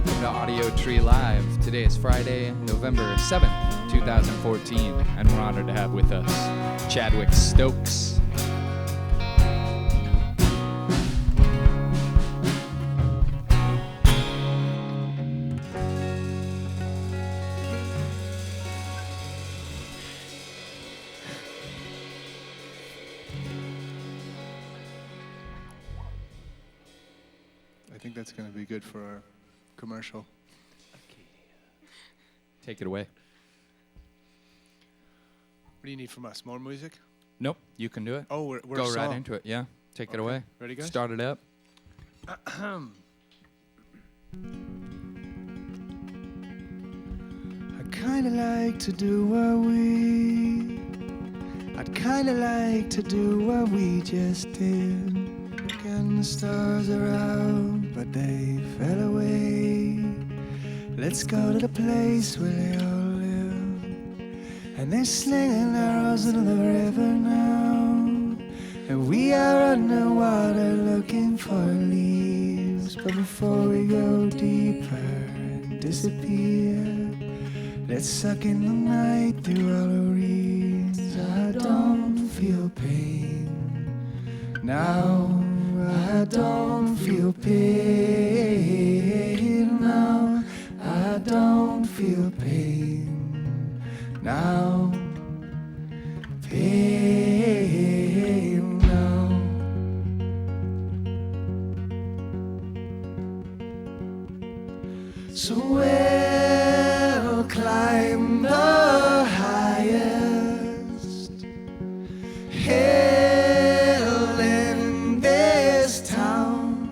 welcome to Audiotree Live. Today is Friday, November 7th, 2014, and we're honored to have with us Chadwick Stokes. I think that's going to be good for our commercial. Take it away. What do you need from us? More music? Nope, you can do it. Oh, we're Go a right song. into it, yeah. Take it away. Ready, guys? Start it up. I'd kinda like to do what I'd kinda like to do what we just did. And the stars are out, but they fell away. Let's go to the place where they all live. And they're slinging arrows into the river now. And we are underwater looking for leaves. But before we go deeper and disappear, let's suck in the night through all the reeds. I don't feel pain now. I don't feel pain now. I don't feel pain now. Pain now. So we'll climb the highest hill in this town,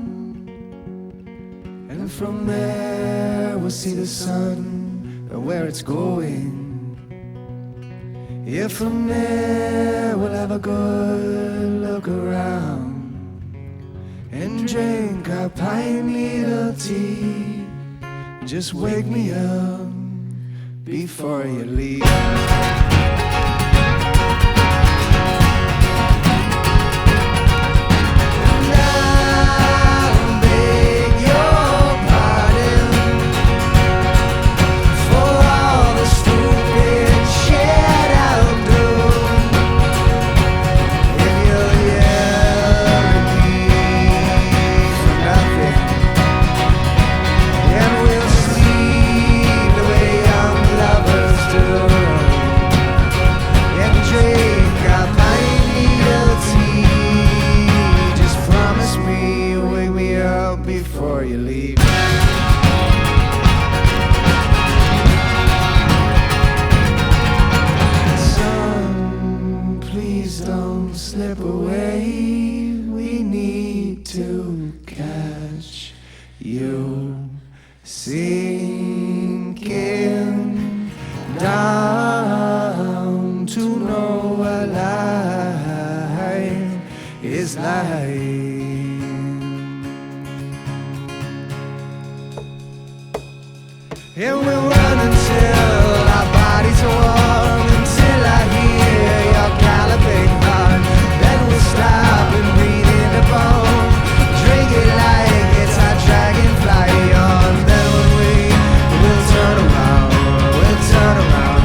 and from there we'll see the sun and where it's going. Yeah, from there we'll have a good look around and drink our pine needle tea. Just wake me up before you leave. Before you leave. Sun, please don't slip away. We need to catch you sinking down to know what life is like. And we'll run until our bodies are warm, until I hear your galloping heart. Then we'll stop and breathe in the bone, drink it like it's our dragonfly on. Then we'll turn around,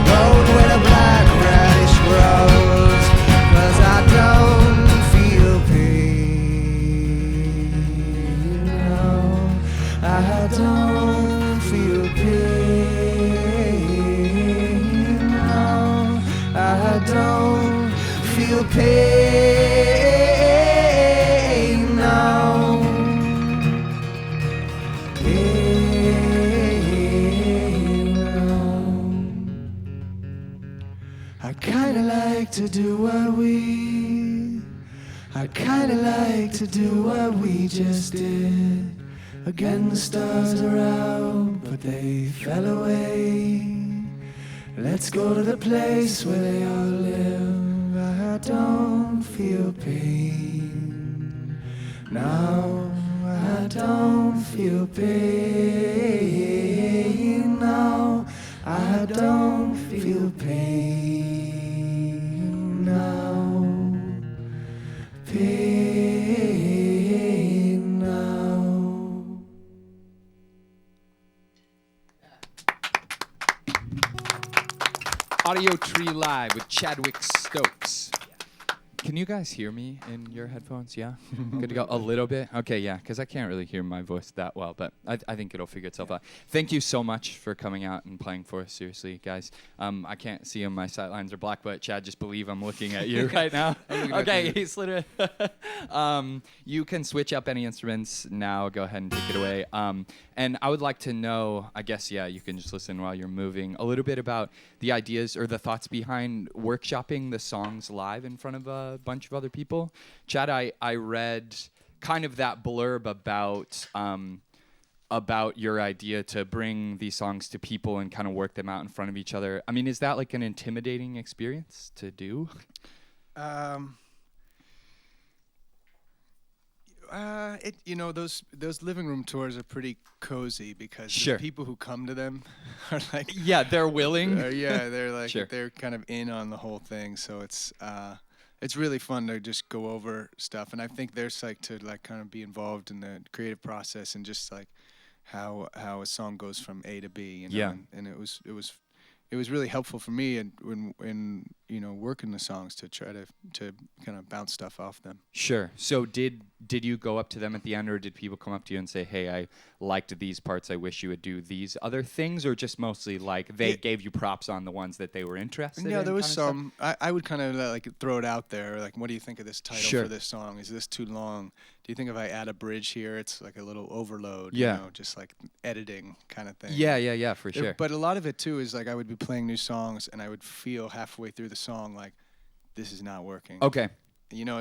go where the black radish grows. 'Cause I don't feel pain, no, I don't feel pain, no, I don't feel pain now. Pain now. I kinda like to do what I kinda like to do what we just did. Again, the stars are out, but they fell away. Let's go to the place where they all live. I don't feel pain now. I don't feel pain now. I don't feel pain now. Pain now. Audiotree Live with Chadwick Stokes. Can you guys hear me in your headphones? Yeah? Good to go? A little bit? Okay, yeah, because I can't really hear my voice that well, but I think it'll figure itself out. Thank you so much for coming out and playing for us, seriously, guys. I can't see him, my sight lines are black, but Chad, just believe I'm looking at you right now. Okay, he's literally... you can switch up any instruments now. Go ahead and take it away. And I would like to know, I guess, yeah, you can just listen while you're moving, a little bit about the ideas or the thoughts behind workshopping the songs live in front of a bunch of other people. Chad, I read kind of that blurb about your idea to bring these songs to people and kind of work them out in front of each other. I mean, is that like an intimidating experience to do? Those living room tours are pretty cozy because Sure. the people who come to them are like, Yeah, they're willing. they're like, Sure. they're kind of in on the whole thing. So it's really fun to just go over stuff, and I think they're psyched to like kind of be involved in the creative process and just like how a song goes from A to B. You know? Yeah. And it was really helpful for me and when working the songs to try to kind of bounce stuff off them. Sure. So did you go up to them at the end, or did people come up to you and say, "Hey, I liked these parts. I wish you would do these other things," or just mostly like they gave you props on the ones that they were interested in? Yeah, there was kind of some. I would kind of like throw it out there, like, what do you think of this title Sure. for this song? Is this too long? Do you think if I add a bridge here, it's like a little overload? Yeah. Just like editing kind of thing. Yeah, for sure. But a lot of it too is like I would be playing new songs and I would feel halfway through the song like this is not working. Okay.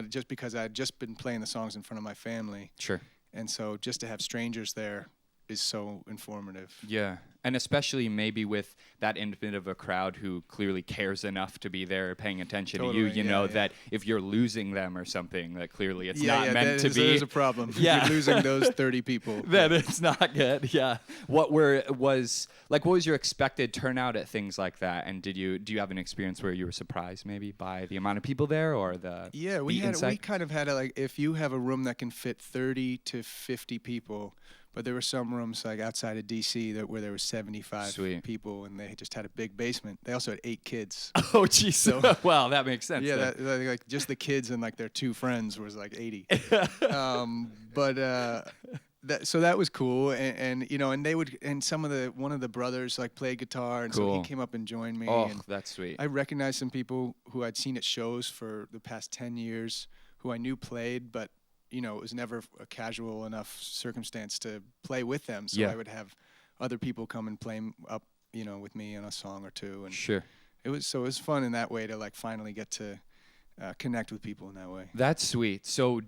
Just because I'd just been playing the songs in front of my family. Sure. And so just to have strangers there is so informative. Yeah. And especially maybe with that end bit of a crowd who clearly cares enough to be there paying attention to you, that if you're losing them or something, that clearly it's not meant to be. There's a problem. Yeah. You're losing those 30 people. Then it's not good. Yeah. What was your expected turnout at things like that? And do you have an experience where you were surprised maybe by the amount of people there or the we insight? kind of had like if you have a room that can fit 30 to 50 people. But there were some rooms like outside of DC where there were 75 Sweet. people, and they just had a big basement. They also had 8 kids. Oh, jeez. So, well, that makes sense. Yeah, like just the kids and like their 2 friends was like 80. So that was cool, and they would, and one of the brothers like played guitar, and so he came up and joined me. Oh, and that's sweet. I recognized some people who I'd seen at shows for the past 10 years, who I knew played, but it was never a casual enough circumstance to play with them. So I would have other people come and play up, with me on a song or two. And Sure. It was fun in that way to like finally get to connect with people in that way. That's sweet. So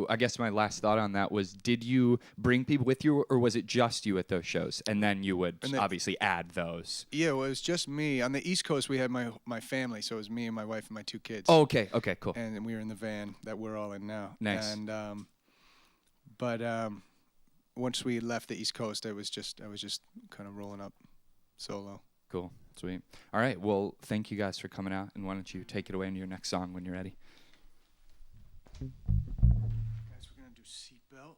I guess my last thought on that was, did you bring people with you, or was it just you at those shows? And then you would obviously add those. Yeah, well, it was just me. On the East Coast, we had my family, so it was me and my wife and my 2 kids. Oh, okay, cool. And we were in the van that we're all in now. Nice. And but once we left the East Coast, I was just kind of rolling up solo. Cool. Sweet. All right. Well, thank you guys for coming out, and why don't you take it away into your next song when you're ready? Guys, we're going to do Seatbelt.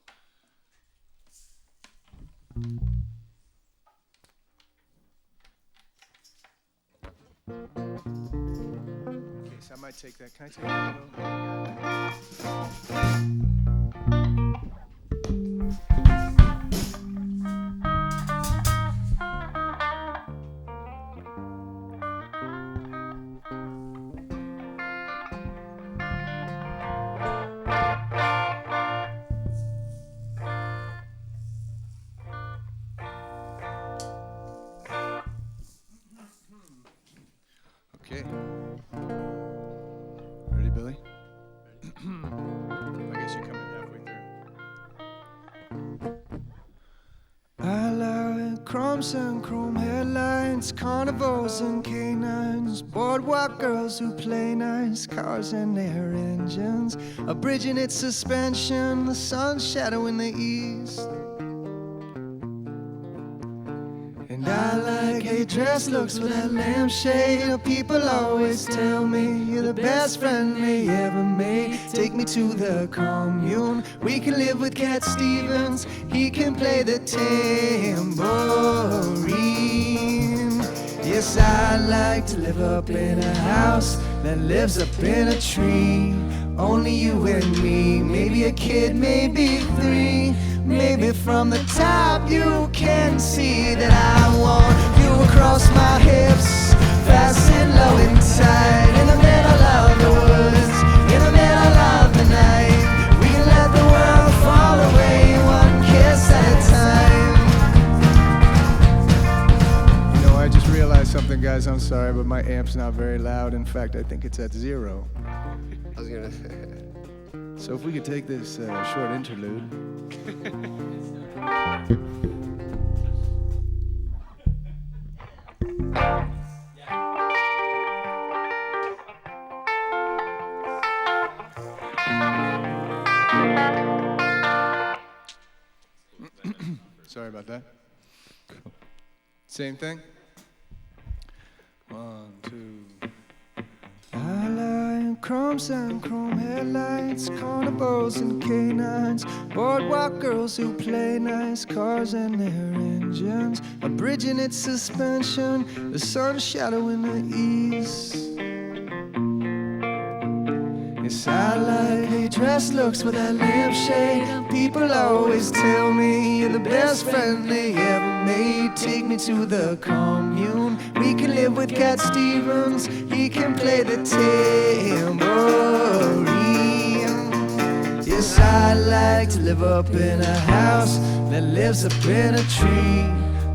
Okay, so I might take that. Can I take that? Okay. Ready, Billy? I guess you come in halfway through. I like crumbs and chrome headlights, carnivals and canines, boardwalk girls who play nice, cars and their engines, a bridge in its suspension, the sun's shadow in the east. And I like a dress looks with that lampshade. People always tell me you're the best friend they ever made. Take me to the commune. We can live with Cat Stevens. He can play the tambourine. Yes, I'd like to live up in a house that lives up in a tree. Only you and me, maybe a kid, maybe 3. Maybe from the top you can see that I want you across my hips, fast and low and tight, in the middle of the woods, in the middle of the night. We can let the world fall away, one kiss at a time. You know, I just realized something, guys. I'm sorry, but my amp's not very loud. In fact, I think it's at 0. I was gonna. So if we could take this short interlude. Sorry about that. Same thing. 1, 2. I like chromes and chrome headlights, carnivals and canines, boardwalk girls who play nice, cars and their engines, a bridge in its suspension, the sun's shadow in the east. Yes, I like how you dress looks with that lampshade. People always tell me you're the best friend they ever made. Take me to the commune. We can live with Cat Stevens. He can play the tambourine. Yes, I like to live up in a house that lives up in a tree.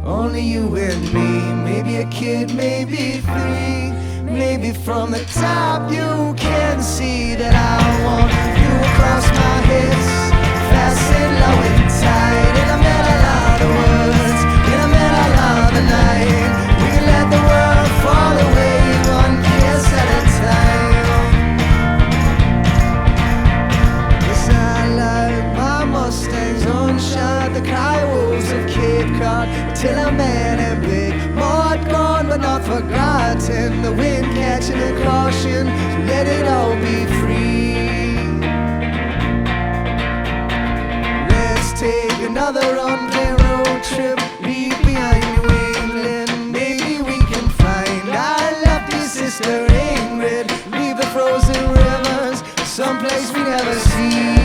Only you and me, maybe a kid, maybe 3. Maybe from the top you can see that I want you across my hips, fast and low and tight, in the middle of the woods, in the middle of the night. We can let the world fall away, one kiss at a time. Yes, I like my Mustangs unshod, the coyotes of Cape Cod, till a man and big Maud gone but not forgotten, the wind catching the caution, so let it all be free. Let's take another unplanned road trip, leave behind New England, maybe we can find our lovely sister Ingrid, leave the frozen rivers, someplace we never see.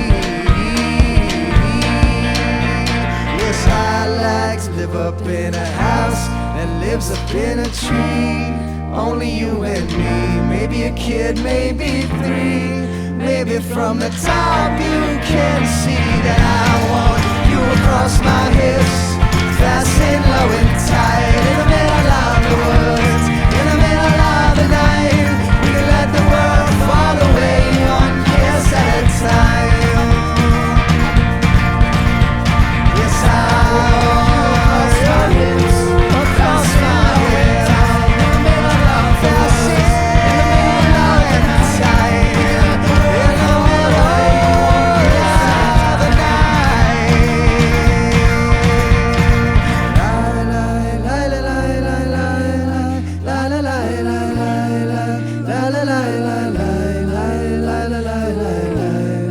Yes, I like to live up in a house that lives up in a tree. Only you and me, maybe a kid, maybe 3. Maybe from the top you can see that I want you across my hips, fast and low and tight, in the middle of the woods, in the middle of the night. We can let the world fall away, one kiss at a time. Yes, I want you across my hips, across my hips, in the middle of the woods, in the middle of the night, in the middle of the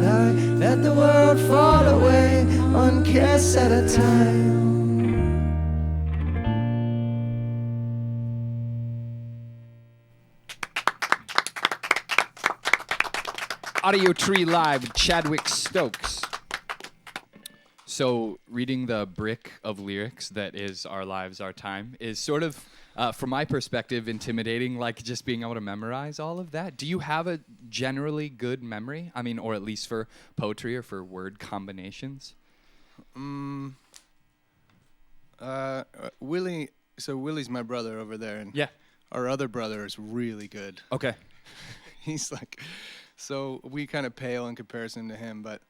night. Let the world fall away, one kiss at a time. Audiotree Live with Chadwick Stokes. So, reading the brick of lyrics that is Our Lives, Our Time is sort of, from my perspective, intimidating, like just being able to memorize all of that. Do you have a generally good memory? I mean, or at least for poetry or for word combinations? Willie, so Willie's my brother over there, and Yeah. our other brother is really good. Okay. He's like, so we kind of pale in comparison to him, but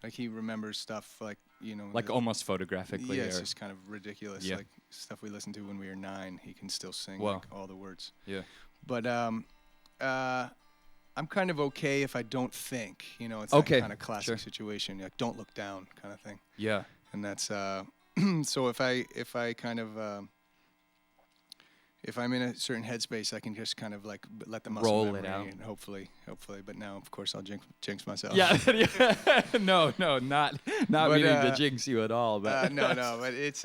like he remembers stuff like, you know, Like almost photographically. yeah, it's or, just kind of ridiculous. Yeah. Like stuff we listened to when we were 9, he can still sing Wow. like all the words. yeah. But I'm kind of okay if I don't think, you know, it's Okay, that kind of classic sure. situation, like don't look down kind of thing. Yeah. And that's so if I kind of if I'm in a certain headspace, I can just kind of like let the muscle Roll it memory out. and hopefully. But now, of course, I'll jinx myself. Yeah. No, not But, meaning to jinx you at all. But no, but it's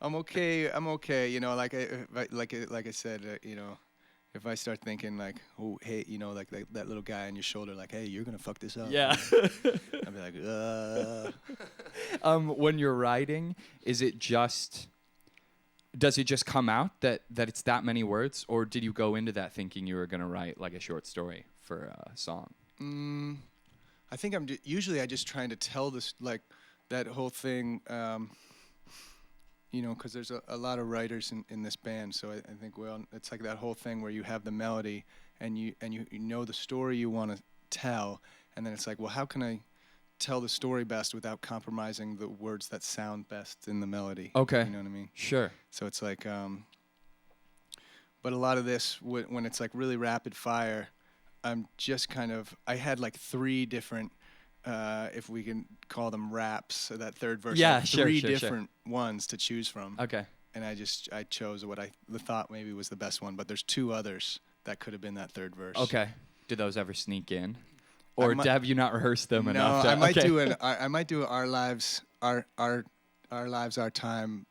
I'm okay. I'm okay. You know, like I said, you know, if I start thinking like, oh, hey, you know, like that little guy on your shoulder, like, hey, you're gonna fuck this up. Yeah. I'd be like, When you're writing, is it just? Does it just come out that it's that many words, or did you go into that thinking you were gonna write like a short story for a song? I think usually I just trying to tell this like that whole thing. You know, because there's a lot of writers in this band, so I think it's like that whole thing where you have the melody and you know the story you want to tell, and then it's like, well, how can I tell the story best without compromising the words that sound best in the melody? Okay. You know what I mean? Sure. So it's like, but a lot of this when it's like really rapid fire, I'm just I had like 3 different. If we can call them raps, so that third verse. Yeah, like sure, 3 sure, different ones to choose from. Okay. And I chose what I thought maybe was the best one, but there's 2 others that could have been that third verse. Okay. Did those ever sneak in, or have you not rehearsed them enough? No, I might do Our Lives, Our Lives, Our Time,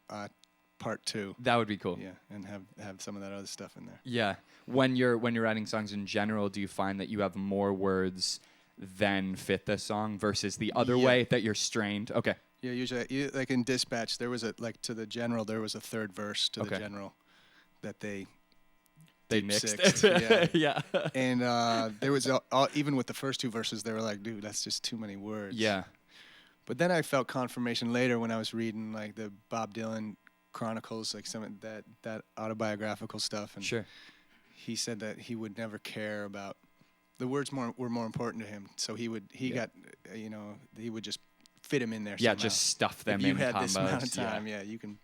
part 2. That would be cool. Yeah, and have some of that other stuff in there. Yeah. When you're writing songs in general, do you find that you have more words than fit the song versus the other way that you're strained? Okay. Yeah, usually, like in Dispatch, there was to the general, there was a third verse to the general that they nixed. 6. Yeah. Yeah. And there was even with the first 2 verses, they were like, dude, that's just too many words. Yeah. But then I felt confirmation later when I was reading like the Bob Dylan chronicles, like some of that autobiographical stuff, and sure. He said that he would never care about the words were more important to him. So he would just fit them in there. Yeah, somehow. Just stuff them if in. you had combos, this amount of time, you can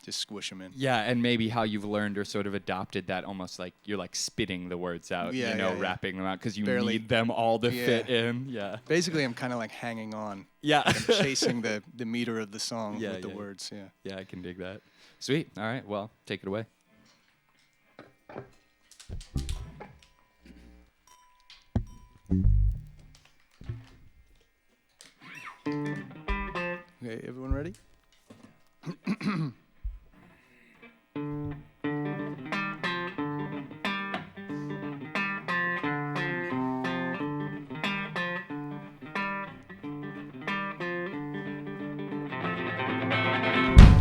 just squish them in. Yeah, and maybe how you've learned or sort of adopted that, almost like you're like spitting the words out, rapping them out because you need them all to fit in. Yeah. Basically, I'm kind of like hanging on. Yeah. Like I'm chasing the meter of the song with the words. Yeah. Yeah, I can dig that. Sweet. All right. Well, take it away. Okay, everyone ready?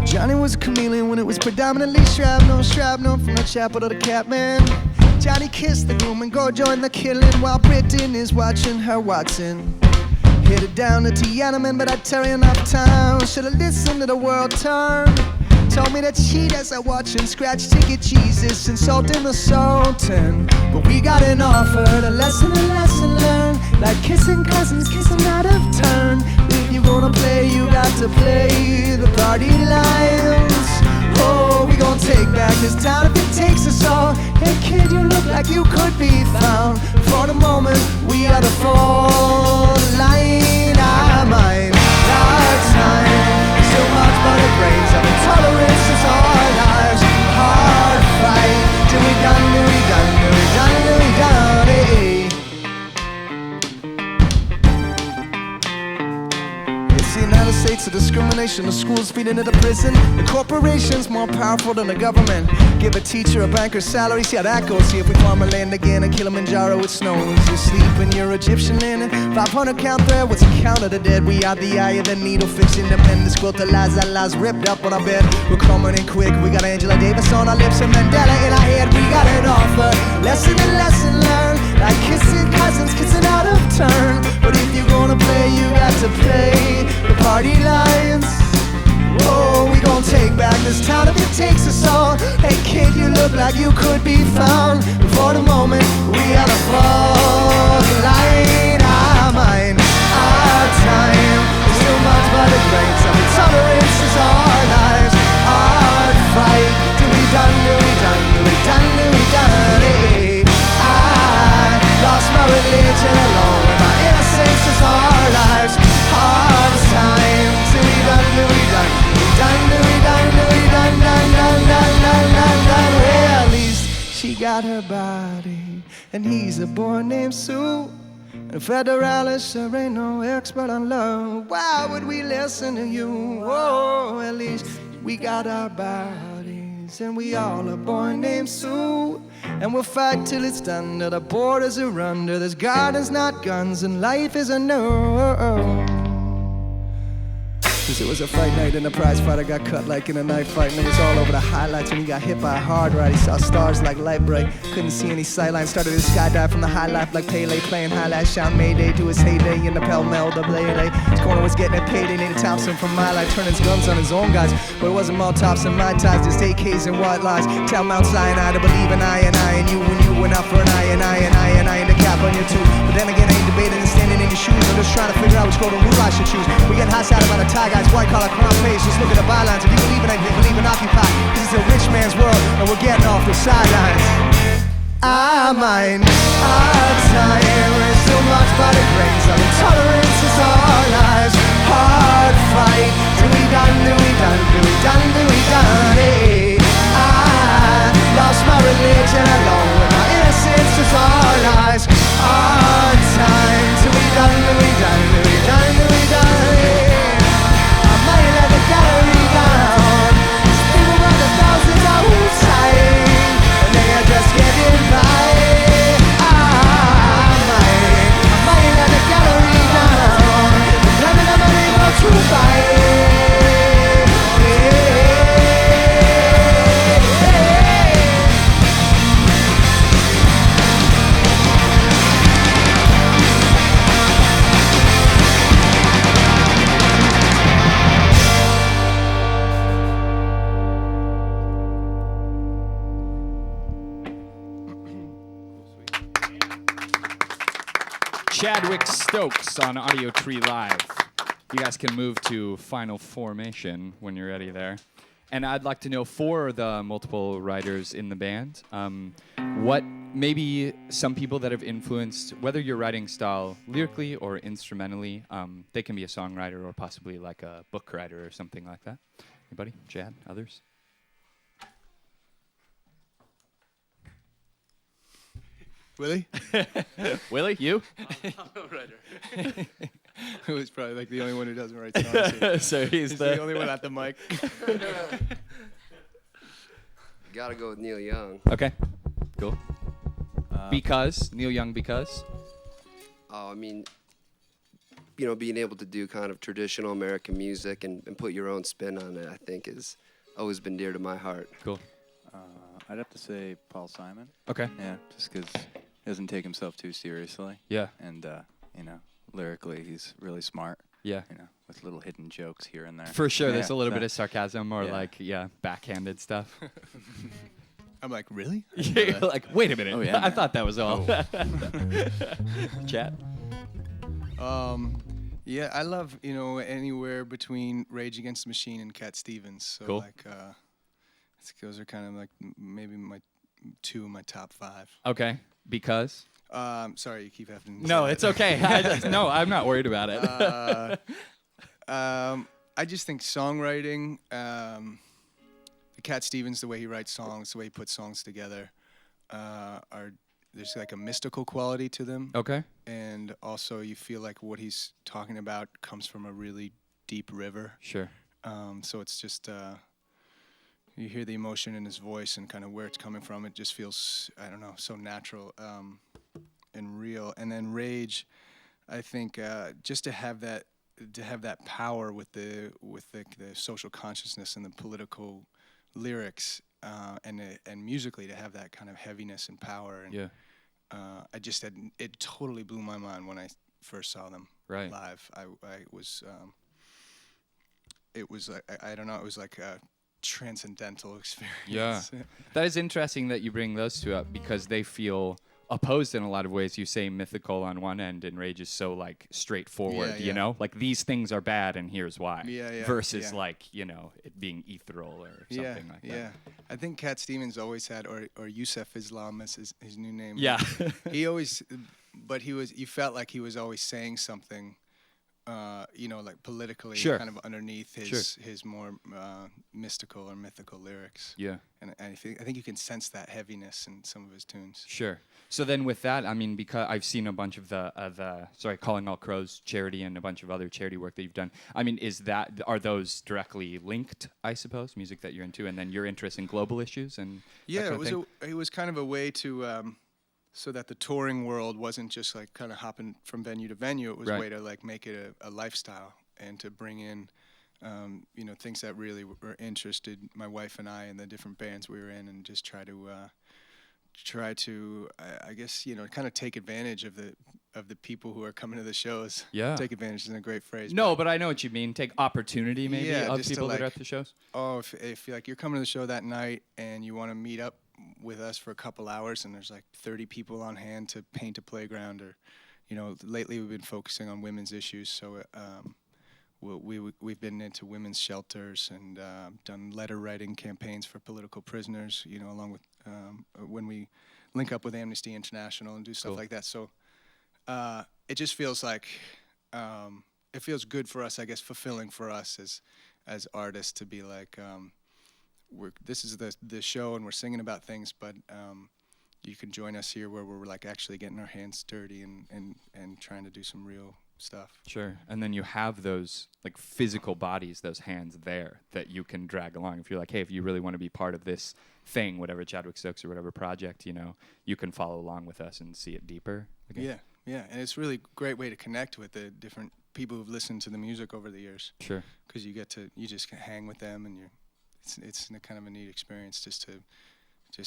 Johnny was a chameleon when it was predominantly shrapnel from the chapel to the Catman. Johnny kissed the groom and go join the killing while Britain is watching her Watson. Headed down to Tiananmen, but I tarry enough time. Should've listened to the world turn. Told me that she does a watch and scratch ticket Jesus, insulting the Sultan. But we got an offer, a lesson learned. Like kissing cousins, kissing out of turn. If you wanna play, you got to play the party lines. Oh, we gon' take back this town if it takes us all. Hey kid, you look like you could be found. For the moment, we are the fall line. Our mind, our time. So much but the brains of intolerance is our lives. Hard fight till we done, till we done, till we done, till we done. Hey. It's the United States of discrimination. The schools feed into the prison. The corporations more powerful than the government. Give a teacher a banker's salary. See how that goes. See if we farm our land again and Kilimanjaro it snows. You sleep in your Egyptian linen. 500 count there. What's a count of the dead? We are the eye of the needle, fixing the men. The quilt, the lies ripped up on our bed. We're coming in quick. We got Angela Davis on our lips and Mandela in our head. We got an offer. Lesson learned. Like kissing cousins, kissing out of turn. But if you're gonna play, you got to play the party lines. Whoa, we gon' take back this town if it takes us all. Hey kid, you look like you could be found. For the moment, we are the fall line. Our mind, our time. There's too much but the grains of intolerance is our lives. Hard fight till we done, till we done, till we done, till we done. Hey, I lost my religion alone with my innocence is our lives. Hard time till we done, till we done. Well, at least she got her body, and he's a boy named Sue. And Federalist sure ain't no expert on love. Why would we listen to you? Oh, at least We got our bodies, and we all a boy named Sue. And we'll fight till it's done, till the borders are under. There's gardens, not guns, and life is a no. Cause it was a fight night and the prize fighter got cut like in a knife fight. And it was all over the highlights when he got hit by a hard ride. He saw stars like light bright, couldn't see any sightlines. Started to skydive from the high life like Pele, playing highlight, shout Mayday to his heyday in the Pell Mell, the blade. His corner was getting a payday, needed Thompson from my life, turning his guns on his own guys. But it wasn't Molotovs and my ties, just AKs and white lies. Tell Mount Sinai to believe in I and you when you went out for an I and the cap on your tooth. But then again, I ain't debating and standing in your shoes. I'm just trying to figure out which golden rule I should choose. We get hot out about a tie guys, white collar, crown face. Just look at the bylines. If you believe in anything, believe in Occupy. Cause it's a rich man's world and we're getting off the sidelines. I mind our time is so much but it brings of intolerance is our lives. Hard fight till we done, till we done, till we done, till we done it. I lost my religion along with my innocence is our lives. Our time till we done, till we done, till we done, till we done it. I might let the gallery down. These people run the thousands I won't say. And they are just getting by. I might let the gallery down. The climate of money will true by. Chadwick Stokes on Audiotree Live. You guys can move to final formation when you're ready there. And I'd like to know, for the multiple writers in the band, what maybe some people that have influenced, whether your writing style lyrically or instrumentally, they can be a songwriter or possibly like a book writer or something like that. Anybody? Chad? Others? Willie? Willie, you? I'm a writer. Who is probably like the only one who doesn't write songs here. So he's the only one at the mic. Gotta go with Neil Young. Okay, cool. Because? Neil Young, because? I mean, you know, being able to do kind of traditional American music and put your own spin on it, I think has always been dear to my heart. Cool. I'd have to say Paul Simon. Okay. Yeah, just because he doesn't take himself too seriously. Yeah. And, you know, lyrically, he's really smart. Yeah. You know, with little hidden jokes here and there. For sure, there's a Yeah, little so- bit of sarcasm or Yeah. backhanded stuff. I'm like, really? You're like, wait a minute. Oh, yeah, I man. thought that was all. Chat. Yeah, I love, you know, anywhere between Rage Against the Machine and Cat Stevens. So Cool. like, those are kind of like maybe my two of my top five. Okay. Because? Sorry, you keep having. No, it's okay. No, I'm not worried about it. I just think songwriting, Cat Stevens, the way he writes songs, the way he puts songs together, there's like a mystical quality to them. Okay. And also you feel like what he's talking about comes from a really deep river. Sure. So it's just, you hear the emotion in his voice and kind of where it's coming from. It just feels, I don't know, so natural and real. And then Rage, I think just to have that power with the social consciousness and the political lyrics and musically to have that kind of heaviness and power. And Yeah. It totally blew my mind when I first saw them Right. live. It was like, I don't know, it was like a transcendental experience. Yeah. That is interesting that you bring those two up because they feel opposed in a lot of ways. You say mythical on one end and Rage is so like straightforward, Yeah, you know? Like these things are bad and here's why. Yeah, Versus yeah. like, you know, it being ethereal or something like that. Yeah. I think Cat Stevens always had, or Yusuf Islam is his new name. Yeah. He always, but you felt like he was always saying something like politically Sure. kind of underneath his more mystical or mythical lyrics. Yeah. And I think you can sense that heaviness in some of his tunes. Sure. So then with that, I mean, because I've seen a bunch of the Calling All Crows charity and a bunch of other charity work that you've done. I mean, are those directly linked, I suppose, music that you're into, and then your interest in global issues and Yeah, that kind of thing? it was kind of a way to so that the touring world wasn't just like kind of hopping from venue to venue. It was a way to like make it a lifestyle and to bring in things that really were interested my wife and I in the different bands we were in, and just try to I guess kind of take advantage of the people who are coming to the shows. Yeah. Take advantage isn't a great phrase. No, but I know what you mean. Take opportunity maybe of just people to, that are like, at the shows. Oh, if like you're coming to the show that night and you want to meet up with us for a couple hours, and there's like 30 people on hand to paint a playground, or lately we've been focusing on women's issues, so we've been into women's shelters and done letter writing campaigns for political prisoners, along with when we link up with Amnesty International and do stuff like that. So it just feels like it feels good for us, I guess, fulfilling for us as artists to be like, this is the show and we're singing about things, but you can join us here where we're like actually getting our hands dirty and trying to do some real stuff. Sure. And then you have those like physical bodies, those hands there that you can drag along. If you're like, hey, if you really want to be part of this thing, whatever Chadwick Stokes or whatever project, you can follow along with us and see it deeper. Yeah, and it's really a great way to connect with the different people who've listened to the music over the years. Sure. Because you just can hang with them, and it's kind of a neat experience just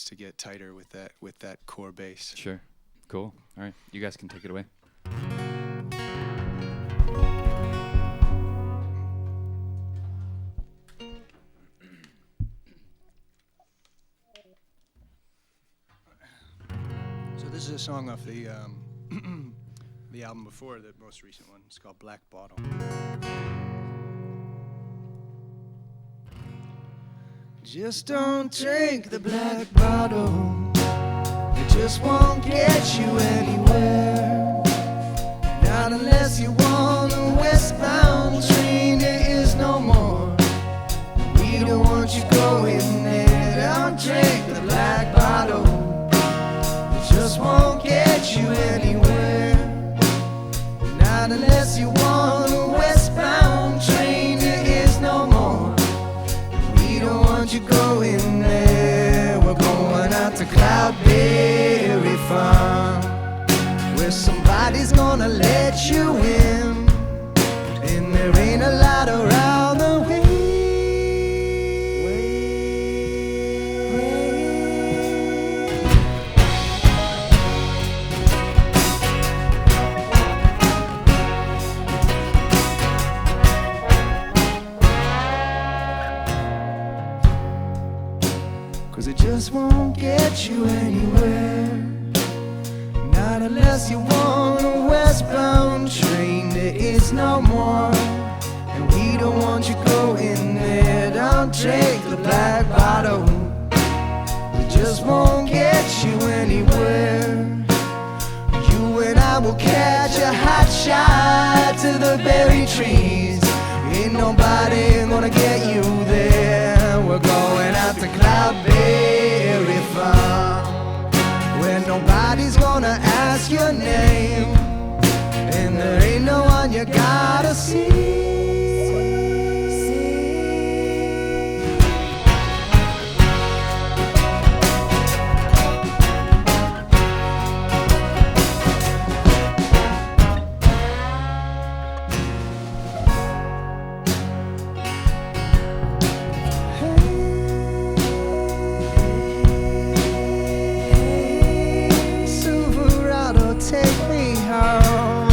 to get tighter with that core base. Sure. Cool. All right. You guys can take it away. So this is a song off the the album before the most recent one. It's called Black Bottle. Just don't drink the black bottle. It just won't get you anywhere. Not unless you want a westbound train. There is no more. We don't want you going there. Don't drink the black bottle. It just won't get you anywhere. Not unless you want a westbound train. There is no more. We don't want you going there. We're going out to Cloudberry Farm, where somebody's gonna let you in, and there ain't a lot around the way. Cause it just won't get you anywhere. Not unless you want a westbound train. There is no more, and we don't want you going there. Don't drink the black bottle. It just won't get you anywhere. You and I will catch a hot shot to the berry trees. Ain't nobody gonna get you there. We're going out to Cloudberry Farm, where nobody's gonna ask your name, and there ain't no one you gotta see. Silverado, take me home.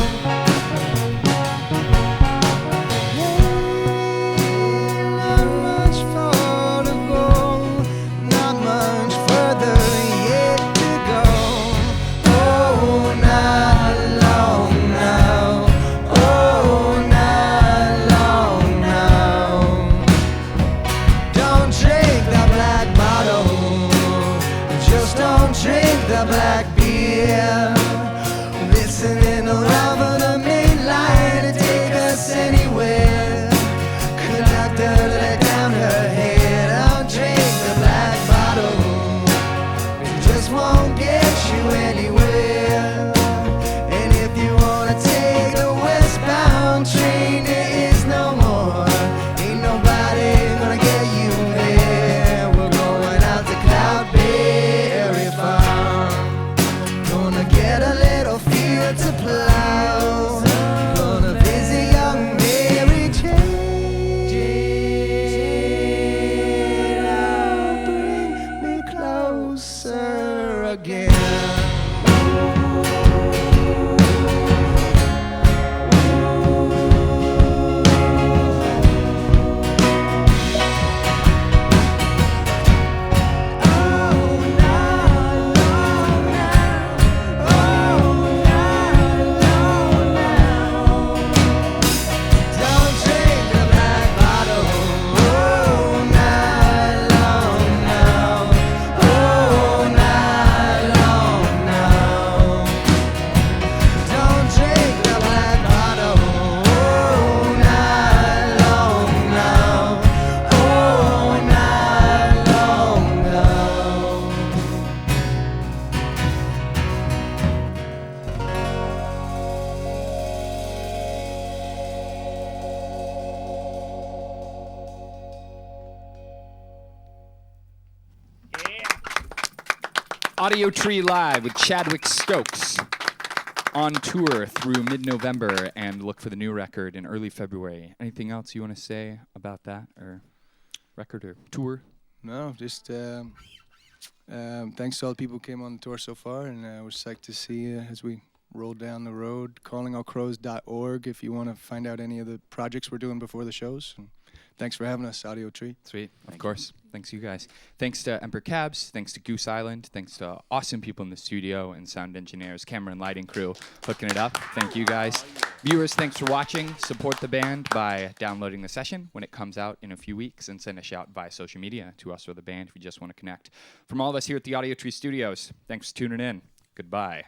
Audiotree Live with Chadwick Stokes on tour through mid-November, and look for the new record in early February. Anything else you want to say about that, or record or tour? No, just thanks to all the people who came on the tour so far, and we're psyched to see you as we roll down the road. CallingAllCrows.org if you want to find out any of the projects we're doing before the shows. And thanks for having us, Audiotree. Sweet, of course. Thanks, you guys. Thanks to Emperor Cabs. Thanks to Goose Island. Thanks to awesome people in the studio and sound engineers, camera and lighting crew hooking it up. Thank you guys. Viewers, thanks for watching. Support the band by downloading the session when it comes out in a few weeks, and send a shout via social media to us or the band if you just want to connect. From all of us here at the Audiotree Studios, thanks for tuning in. Goodbye.